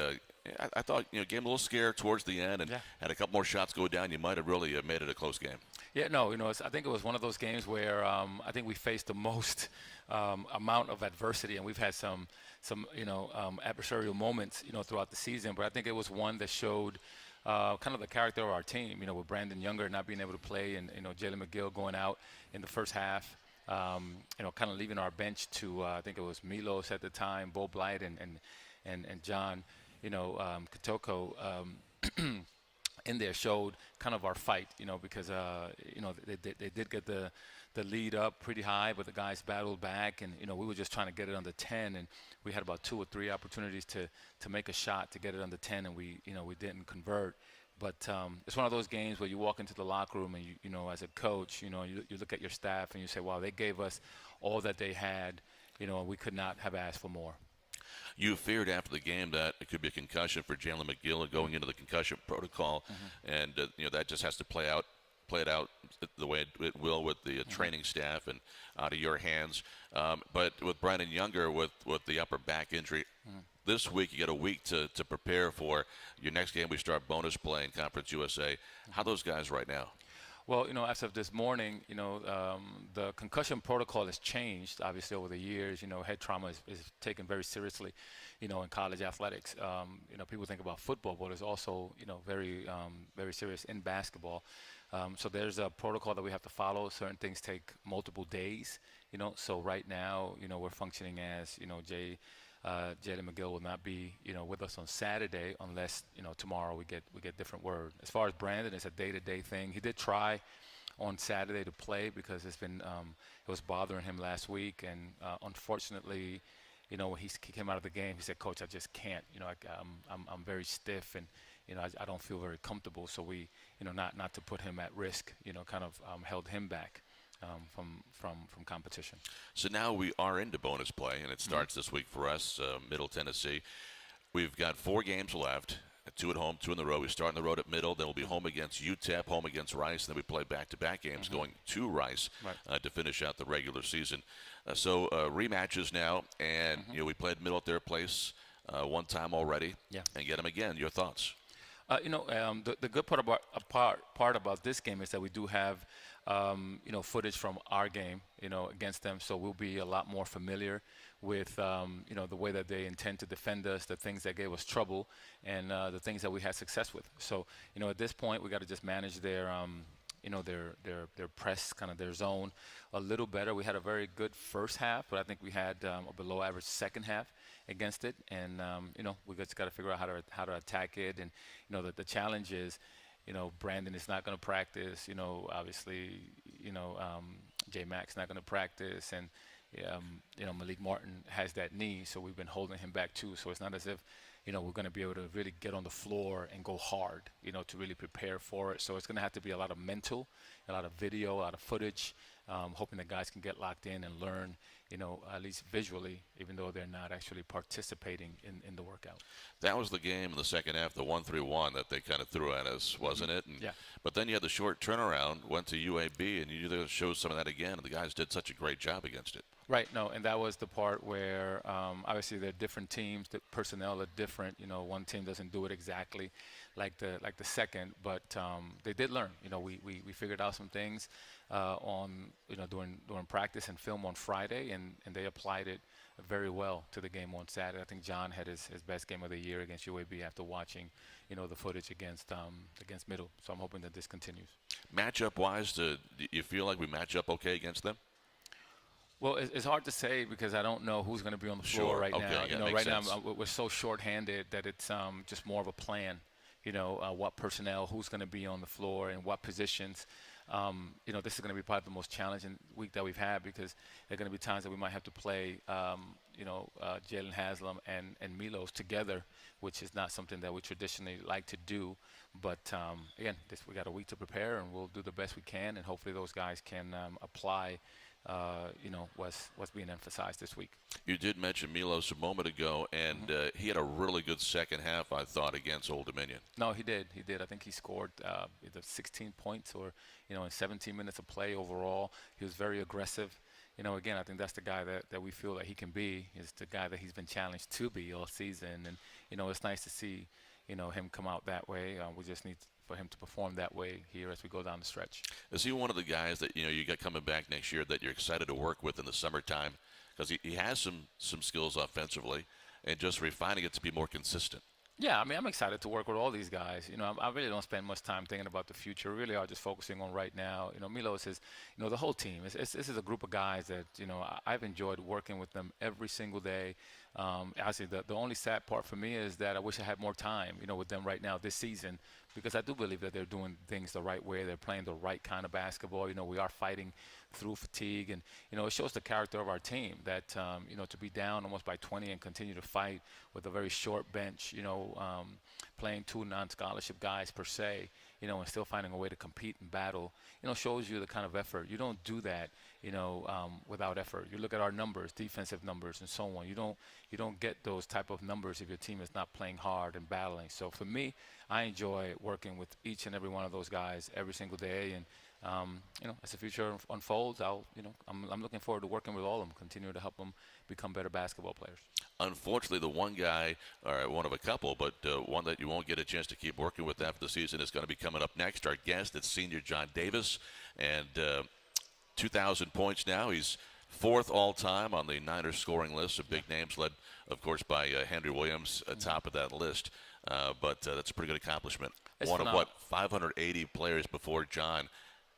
I thought, gave them a little scare towards the end and had a couple more shots go down. You might have really made it a close game. Yeah, no, I think it was one of those games where I think we faced the most amount of adversity, and we've had some adversarial moments, throughout the season. But I think it was one that showed kind of the character of our team, with Brandon Younger not being able to play and, Jalen McGill going out in the first half, kind of leaving our bench to, I think it was Milos at the time, Bo Blight and John. Kotoko in there showed kind of our fight, because, they did get the lead up pretty high, but the guys battled back, and, we were just trying to get it under 10, and we had about 2 or 3 opportunities to make a shot to get it under 10, and we didn't convert. But it's one of those games where you walk into the locker room and, as a coach, you look at your staff and you say, wow, they gave us all that they had, and we could not have asked for more. You feared after the game that it could be a concussion for Jalen McGill going into the concussion protocol, and that just has to play it out the way it will with the training staff and out of your hands. But with Brandon Younger with the upper back injury, this week you get a week to prepare for your next game. We start bonus play in Conference USA. How are those guys right now? Well, as of this morning, the concussion protocol has changed, obviously, over the years. Head trauma is taken very seriously, in college athletics. People think about football, but it's also, very, very serious in basketball. So there's a protocol that we have to follow. Certain things take multiple days, So right now, we're functioning as, Jalen McGill will not be, with us on Saturday unless, tomorrow we get different word. As far as Brandon, it's a day-to-day thing. He did try on Saturday to play because it was bothering him last week, and unfortunately, when he came out of the game, he said, "Coach, I just can't. I'm very stiff, and I don't feel very comfortable." So we, not to put him at risk, kind of held him back. From competition. So now we are into bonus play, and it starts this week for us, Middle Tennessee. We've got 4 games left, 2 at home, 2 on the road. We start on the road at Middle, then we'll be home against UTEP, home against Rice, and then we play back-to-back games going to Rice to finish out the regular season. So rematches now, and we played Middle at their place one time already, and get them again. Your thoughts? The good part about this game is that we do have footage from our game, against them. So we'll be a lot more familiar with, the way that they intend to defend us, the things that gave us trouble, and the things that we had success with. So, at this point, we got to just manage their press, kind of their zone a little better. We had a very good first half, but I think we had a below average second half against it. And, we just got to figure out how to attack it. And, the challenge is, Brandon is not going to practice, obviously, J Mac's not going to practice, and Malik Martin has that knee, so we've been holding him back too. So it's not as if we're going to be able to really get on the floor and go hard, to really prepare for it. So it's going to have to be a lot of mental, a lot of video, a lot of footage, hoping that guys can get locked in and learn, at least visually, even though they're not actually participating in the workout. That was the game in the second half, the 1-3-1 that they kind of threw at us, wasn't it? And, but then you had the short turnaround, went to UAB, and you show some of that again, and the guys did such a great job against it. Right. No, and that was the part where obviously they're different teams. The personnel are different. One team doesn't do it exactly like the second, but they did learn. We figured out some things on during practice and film on Friday, and they applied it very well to the game on Saturday. I think John had his best game of the year against UAB after watching the footage against Middle. So I'm hoping that this continues. Matchup wise, do you feel like we match up okay against them? Well, it's hard to say because I don't know who's going to be on the floor Sure. right Okay. now. Yeah, Right makes now sense. we're so shorthanded that it's just more of a plan. What personnel, who's going to be on the floor, and what positions. This is going to be probably the most challenging week that we've had because there are going to be times that we might have to play, Jalen Haslam and Milos together, which is not something that we traditionally like to do. But again, we got a week to prepare, and we'll do the best we can, and hopefully those guys can apply. What's being emphasized this week. You did mention Milos a moment ago, and he had a really good second half, I thought, against Old Dominion. No, he did. He did. I think he scored either 16 points or, in 17 minutes of play overall. He was very aggressive. Again, I think that's the guy that we feel that he can be. Is the guy that he's been challenged to be all season. And, it's nice to see, him come out that way. We just need for him to perform that way here as we go down the stretch. Is he one of the guys that you got coming back next year that you're excited to work with in the summertime? Because he has some skills offensively, and just refining it to be more consistent. Yeah, I mean, I'm excited to work with all these guys. I really don't spend much time thinking about the future. We really are just focusing on right now. Milos is, the whole team. This is a group of guys that, I've enjoyed working with them every single day. Actually, the only sad part for me is that I wish I had more time, with them right now this season, because I do believe that they're doing things the right way. They're playing the right kind of basketball. We are fighting through fatigue, and it shows the character of our team that to be down almost by 20 and continue to fight with a very short bench, playing two non-scholarship guys per se, and still finding a way to compete and battle, shows you the kind of effort. You don't do that, without effort. You look at our numbers, defensive numbers, and so on. You don't get those type of numbers if your team is not playing hard and battling. So for me, I enjoy working with each and every one of those guys every single day, and as the future unfolds, I'm looking forward to working with all of them, continue to help them become better basketball players. Unfortunately, the one guy, or one of a couple, but one that you won't get a chance to keep working with after the season is going to be coming up next. Our guest, it's senior John Davis, and 2,000 points now. He's fourth all-time on the Niners scoring list of big names, led, of course, by Henry Williams atop of that list. But that's a pretty good accomplishment. It's one phenomenal. of, 580 players before John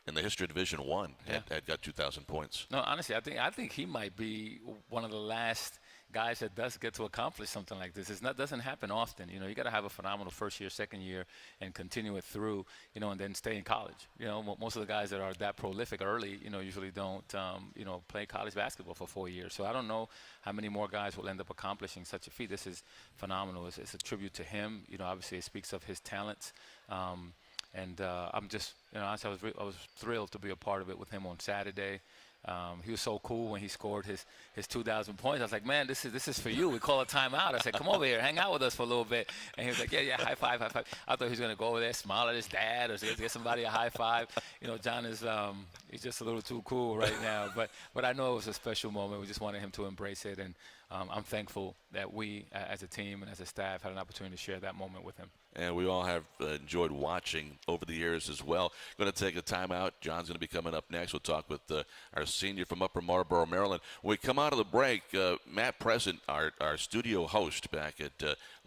in the history of Division I had got 2,000 points. No, honestly, I think he might be one of the last guys that does get to accomplish something like this. Doesn't happen often. You got to have a phenomenal first year, second year, and continue it through, and then stay in college. Most of the guys that are that prolific early, usually don't, play college basketball for 4 years. So I don't know how many more guys will end up accomplishing such a feat. This is phenomenal. It's a tribute to him. Obviously it speaks of his talents. And I'm just, honestly, I was thrilled to be a part of it with him on Saturday. He was so cool when he scored his 2,000 points. I was like, man, this is for you. We call a timeout. I said, come over here, hang out with us for a little bit. And he was like, yeah, high five, high five. I thought he was going to go over there, smile at his dad, or get somebody a high five. John is he's just a little too cool right now. But I know it was a special moment. We just wanted him to embrace it. And I'm thankful that we, as a team and as a staff, had an opportunity to share that moment with him. And we all have enjoyed watching over the years as well. Going to take a timeout. John's going to be coming up next. We'll talk with our senior from Upper Marlboro, Maryland. When we come out of the break, Matt Present, our studio host back at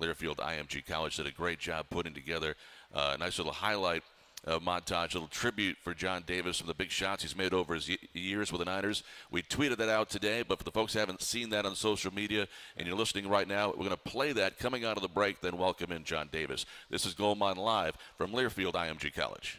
Learfield IMG College, did a great job putting together a nice little highlight montage, a little tribute for John Davis and the big shots he's made over his years with the Niners. We tweeted that out today, but for the folks who haven't seen that on social media and you're listening right now, we're going to play that coming out of the break, then welcome in John Davis. This is Goldmine Live from Learfield IMG College.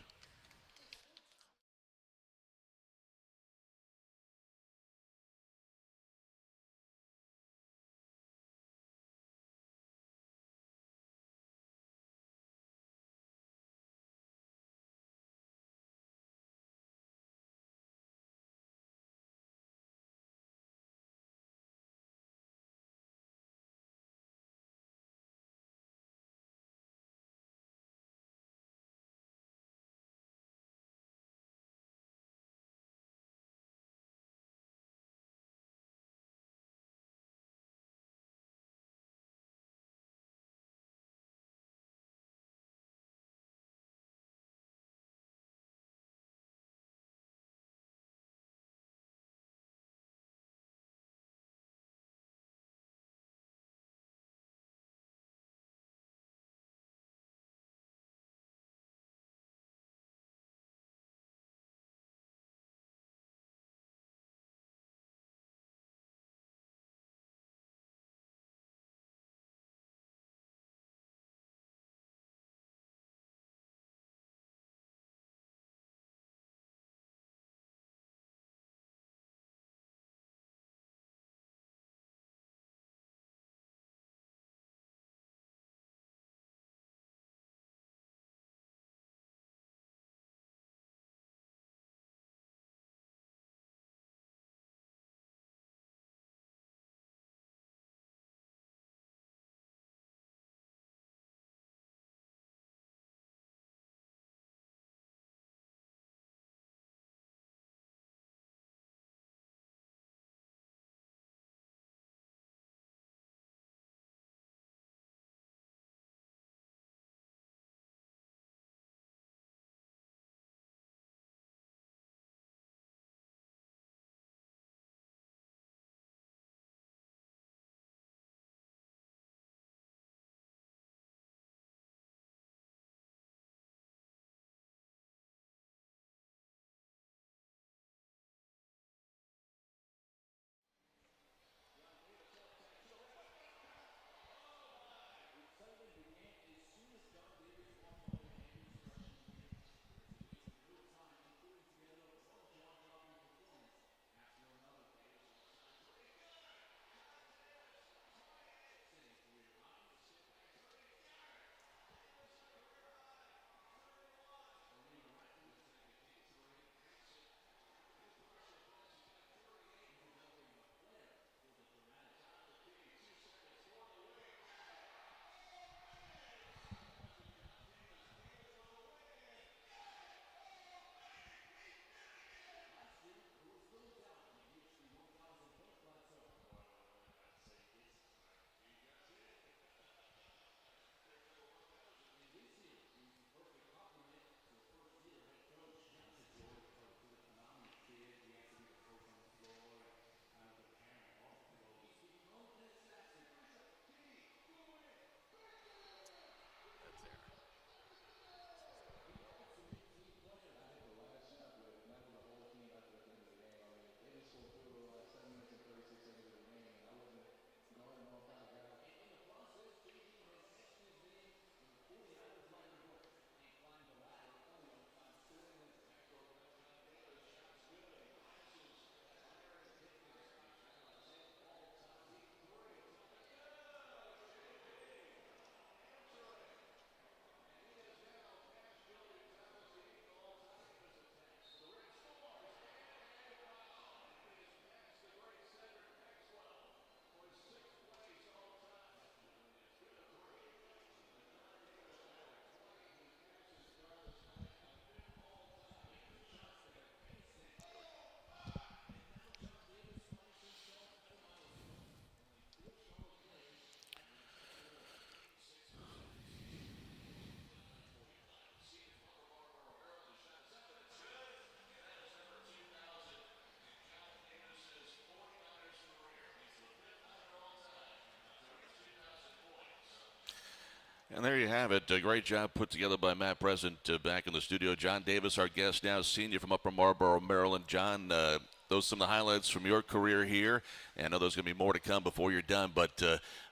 And there you have it. A great job put together by Matt Present back in the studio. John Davis, our guest now, senior from Upper Marlboro, Maryland. John, those are some of the highlights from your career here. And I know there's going to be more to come before you're done. But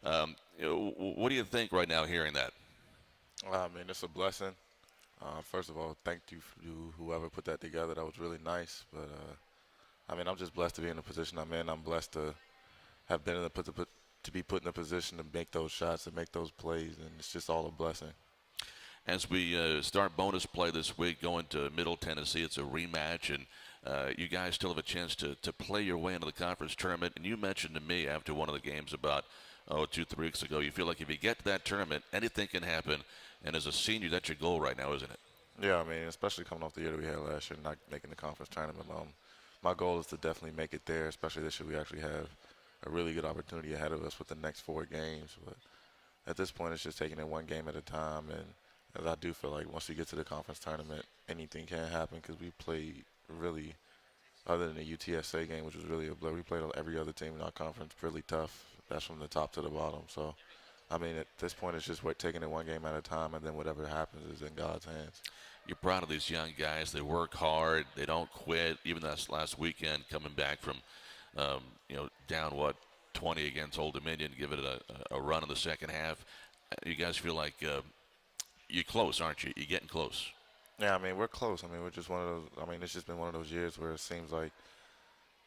what do you think right now hearing that? I mean, it's a blessing. First of all, thank you for whoever put that together. That was really nice. But, I mean, I'm just blessed to be in the position I'm in. I'm blessed to have been to be put in a position to make those shots and make those plays, and it's just all a blessing. As we start bonus play this week, going to Middle Tennessee, it's a rematch, and you guys still have a chance to play your way into the conference tournament. And you mentioned to me after one of the games about 2-3 weeks ago, you feel like if you get to that tournament, anything can happen. And as a senior, that's your goal right now, isn't it? Yeah, I mean, especially coming off the year that we had last year, not making the conference tournament. My goal is to definitely make it there, especially this year. We actually have a really good opportunity ahead of us with the next 4 games. But at this point, it's just taking it one game at a time. And as I do feel like once we get to the conference tournament, anything can happen because we played really, other than the UTSA game, which was really a blow, we played every other team in our conference really tough. That's from the top to the bottom. So, I mean, at this point, it's just taking it one game at a time, and then whatever happens is in God's hands. You're proud of these young guys. They work hard. They don't quit. Even this last weekend, coming back from, down 20 against Old Dominion, give it a run in the second half. You guys feel like you're close, aren't you? You're getting close. Yeah, I mean, we're close. I mean, we're just one of those. I mean, it's just been one of those years where it seems like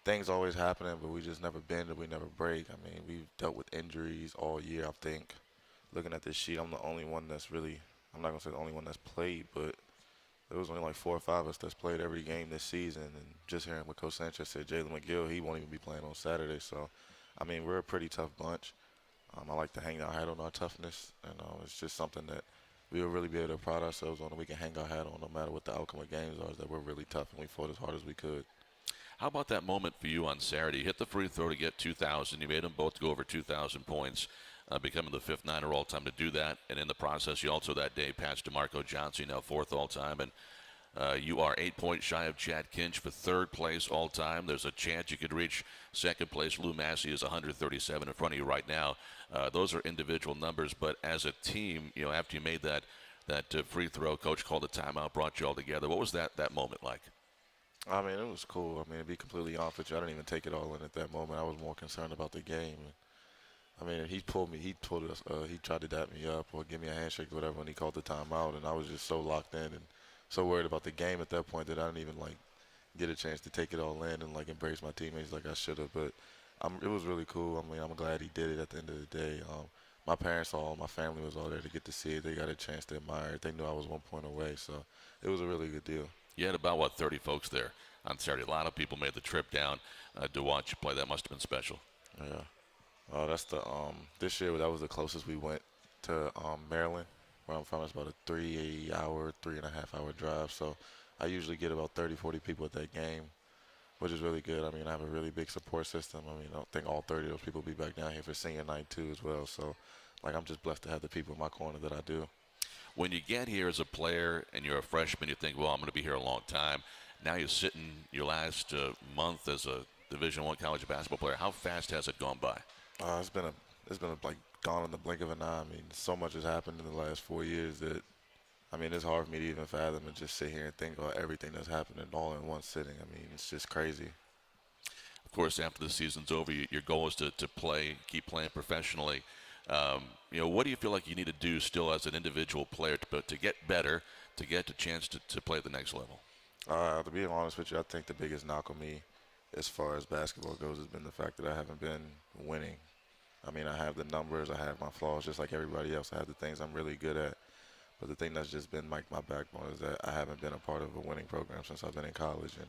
things always happening, but we just never bend and we never break. I mean, we've dealt with injuries all year, I think. Looking at this sheet, I'm the only one that's really, I'm not going to say the only one that's played, but there was only like 4 or 5 of us that's played every game this season. And just hearing what Coach Sanchez said, Jalen McGill, he won't even be playing on Saturday. So, I mean, we're a pretty tough bunch. I like to hang our hat on our toughness. And it's just something that we will really be able to pride ourselves on, and we can hang our hat on no matter what the outcome of games are, is that we're really tough and we fought as hard as we could. How about that moment for you on Saturday? You hit the free throw to get 2,000. You made them both go over 2,000 points, becoming the 5th Niner all-time to do that. And in the process, you also that day passed DeMarco Johnson, now 4th all-time. And you are 8 points shy of Chad Kinch for 3rd place all-time. There's a chance you could reach 2nd place. Lou Massey is 137 in front of you right now. Those are individual numbers, but as a team, after you made that free throw, Coach called a timeout, brought you all together. What was that moment like? I mean, it was cool. I mean, to be completely honest with you, I didn't even take it all in at that moment. I was more concerned about the game. I mean, he pulled me. He told us he tried to dap me up or give me a handshake or whatever when he called the timeout, and I was just so locked in and so worried about the game at that point that I didn't even get a chance to take it all in and embrace my teammates like I should have. But it was really cool. I mean, I'm glad he did it at the end of the day. My parents my family was all there to get to see it. They got a chance to admire it. They knew I was 1 point away, so it was a really good deal. You had about 30 folks there on Saturday. A lot of people made the trip down to watch you play. That must have been special. Yeah. That's this year that was the closest we went to Maryland, where I'm from. It's about a 3.5-hour drive. So I usually get about 30, 40 people at that game, which is really good. I mean, I have a really big support system. I mean, I don't think all 30 of those people will be back down here for senior night too as well. So, I'm just blessed to have the people in my corner that I do. When you get here as a player and you're a freshman, you think, well, I'm going to be here a long time. Now you're sitting your last month as a Division I college basketball player. How fast has it gone by? It's been gone in the blink of an eye. I mean, so much has happened in the last 4 years that, I mean, it's hard for me to even fathom and just sit here and think about everything that's happening all in one sitting. I mean, it's just crazy. Of course, after the season's over, your goal is to keep playing professionally. What do you feel like you need to do still as an individual player to get better, to get the chance to play at the next level? To be honest with you, I think the biggest knock on me as far as basketball goes has been the fact that I haven't been winning. I mean, I have the numbers, I have my flaws just like everybody else. I have the things I'm really good at. But the thing that's just been my backbone is that I haven't been a part of a winning program since I've been in college. And,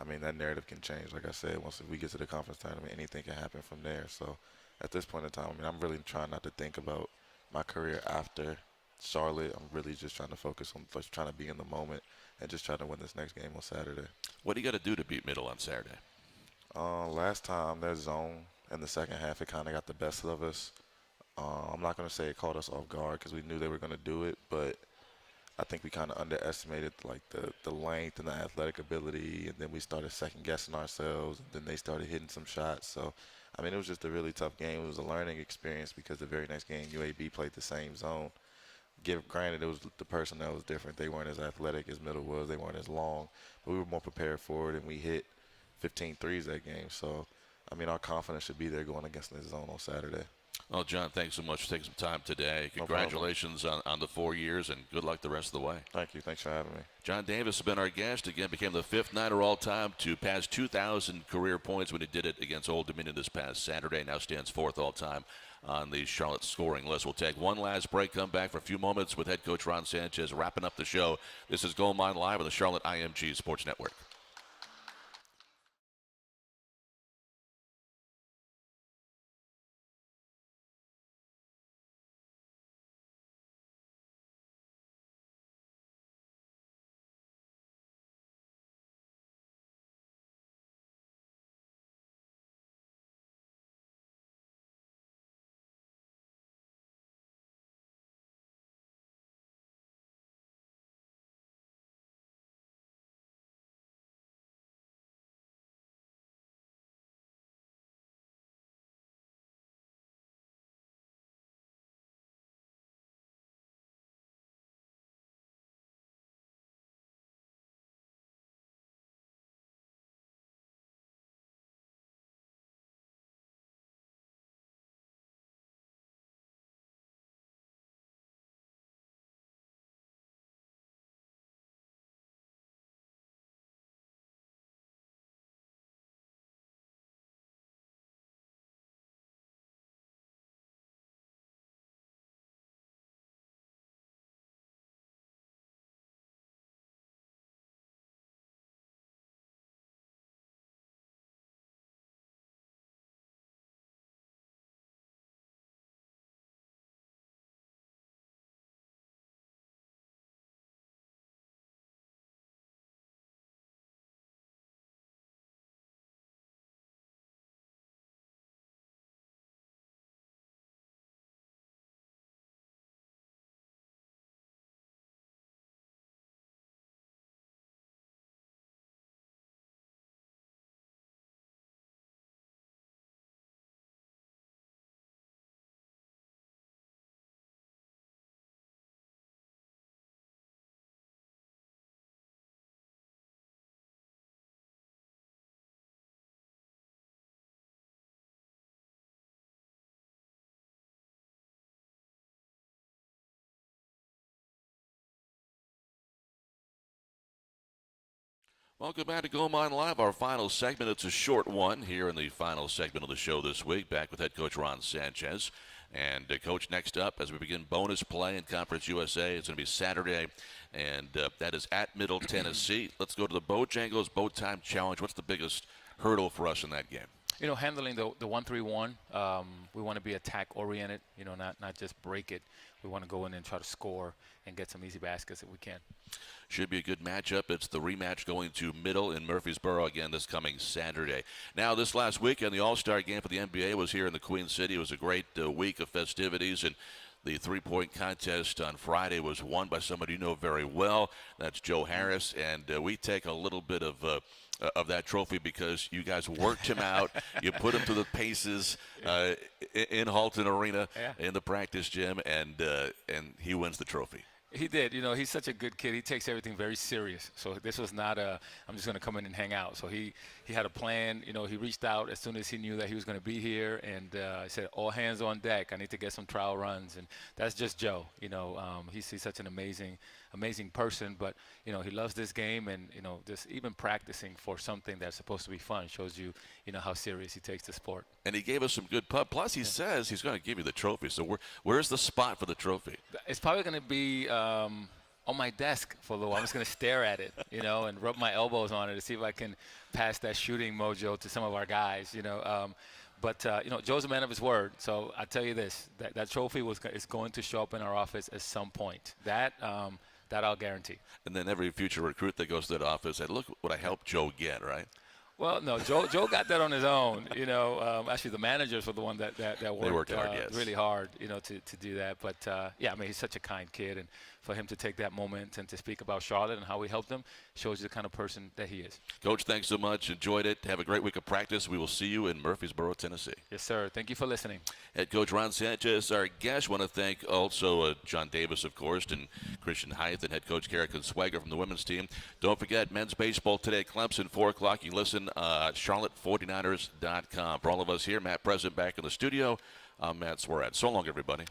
I mean, that narrative can change. Like I said, once we get to the conference tournament, anything can happen from there. So at this point in time, I mean, I'm really trying not to think about my career after Charlotte. I'm really just trying to focus on just trying to be in the moment and just trying to win this next game on Saturday. What do you got to do to beat Middle on Saturday? Last time, their zone in the second half, it kind of got the best of us. I'm not going to say it caught us off guard because we knew they were going to do it, but I think we kind of underestimated the length and the athletic ability, and then we started second-guessing ourselves, and then they started hitting some shots. So, I mean, it was just a really tough game. It was a learning experience because the very next game, UAB played the same zone. Granted, it was the personnel was different. They weren't as athletic as Middle was. They weren't as long, but we were more prepared for it, and we hit 15 threes that game. So, I mean, our confidence should be there going against the zone on Saturday. Well, John, thanks so much for taking some time today. No Congratulations on the 4 years, and good luck the rest of the way. Thank you. Thanks for having me. John Davis has been our guest. Again, became the 5th Niner all-time to pass 2,000 career points when he did it against Old Dominion this past Saturday. Now stands 4th all-time on the Charlotte scoring list. We'll take one last break, come back for a few moments with head coach Ron Sanchez wrapping up the show. This is Gold Mine Live on the Charlotte IMG Sports Network. Welcome back to Gold Mine Live, our final segment. It's a short one here in the final segment of the show this week. Back with head coach Ron Sanchez. And Coach, next up, as we begin bonus play in Conference USA, it's going to be Saturday, and that is at Middle Tennessee. Let's go to the Bojangles Bow Time Challenge. What's the biggest hurdle for us in that game? You know, handling the 1-3-1, we want to be attack-oriented, you know, not just break it. We want to go in and try to score and get some easy baskets if we can. Should be a good matchup. It's the rematch going to Middle in Murfreesboro again this coming Saturday. Now, this last weekend, the All-Star game for the NBA was here in the Queen City. It was a great week of festivities, and the three-point contest on Friday was won by somebody you know very well. That's Joe Harris, and we take a little bit of that trophy because you guys worked him out. You put him to the paces in Halton Arena in the practice gym, and he wins the trophy. He did. You know, he's such a good kid. He takes everything very serious. So this was not I'm just going to come in and hang out. So he had a plan. You know, he reached out as soon as he knew that he was going to be here, and I said, all hands on deck. I need to get some trial runs. And that's just Joe. You know, he's such an amazing person. But, you know, he loves this game, and, you know, just even practicing for something that's supposed to be fun shows you, you know, how serious he takes the sport. And he gave us some good pub. Plus, he says he's going to give you the trophy. So where's the spot for the trophy? It's probably going to be on my desk for a little while. I'm just going to stare at it, you know, and rub my elbows on it to see if I can pass that shooting mojo to some of our guys, you know. But you know, Joe's a man of his word. So I tell you this, that trophy is going to show up in our office at some point. That I'll guarantee. And then every future recruit that goes to that office said, look what I helped Joe get, right? Well, no, Joe got that on his own. You know, actually the managers were the one that worked hard, yes. really hard, you know, to do that. But, yeah, I mean, he's such a kind kid and for him to take that moment and to speak about Charlotte and how we helped him shows you the kind of person that he is. Coach, thanks so much. Enjoyed it. Have a great week of practice. We will see you in Murfreesboro, Tennessee. Yes, sir. Thank you for listening. Head coach Ron Sanchez, our guest. Want to thank also John Davis, of course, and Christian Hithe, and head coach Cara Consuegra from the women's team. Don't forget, men's baseball today, Clemson, 4 o'clock. You can listen at charlotte49ers.com. For all of us here, Matt President back in the studio. I'm Matt Sweirad. So long, everybody.